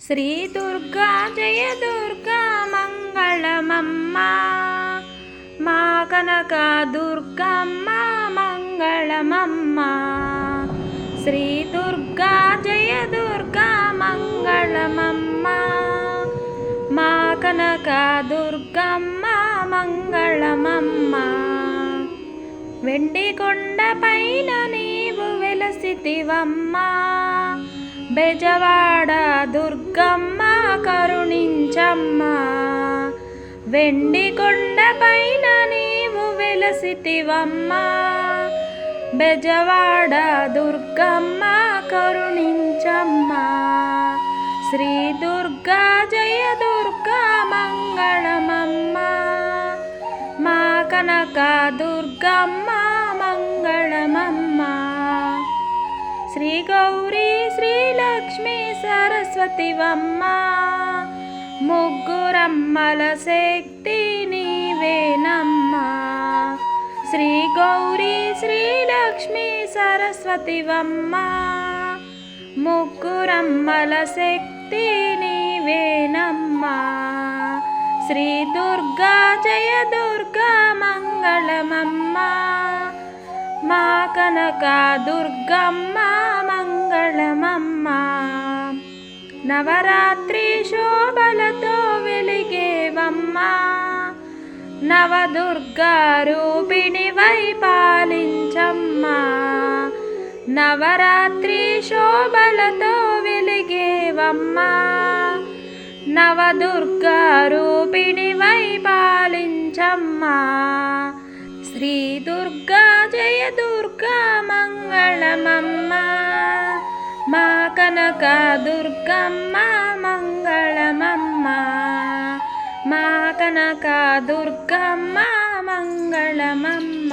శ్రీ దుర్గా జయ దుర్గా మంగళమమ్మ మా కనక దుర్గమ్మ మంగళమమ్మ. శ్రీ దుర్గా జయ దుర్గా మంగళమమ్మ మా కనక దుర్గమ్మ మంగళమమ్మ. వెండి కొండ పైన నీవు వెలసితివమ్మా, బెజవాడ దుర్గమ్మ కరుణించమ్మా. వెండి కొండ పైన నీవు వెలసితివమ్మా, బెజవాడ దుర్గమ్మ కరుణించమ్మా. శ్రీ దుర్గా జయ దుర్గా మంగళమమ్మ మా కనక దుర్గమ్మ మంగళమమ్మ. శ్రీ గౌరీ శ్రీ లక్ష్మీ సరస్వతివమ్మ ముగ్గురమ్మల శక్తి నీవేనమ్మా. శ్రీ గౌరీ శ్రీ లక్ష్మీ సరస్వతివమ్మ ముగ్గురమ్మల శక్తి నీవేనమ్మా. శ్రీ దుర్గా జయ దుర్గా మంగళమమ్మ మా కనక దుర్గమ్మ మంగళమమ్మ. నవరాత్రి శోభలతో వెలిగేవమ్మా, నవదుర్గా రూపిణివై పాలించమ్మా. నవరాత్రి శోభలతో వెలిగేవమ్మా, నవదుర్గా రూపిణివై పాలించమ్మా. శ్రీ దుర్గా జయ దుర్గా మంగళమమ్మ మా కనక దుర్గమ్మ మంగళమమ్మ. మా కనక దుర్గమ్మ మంగళమమ్మ.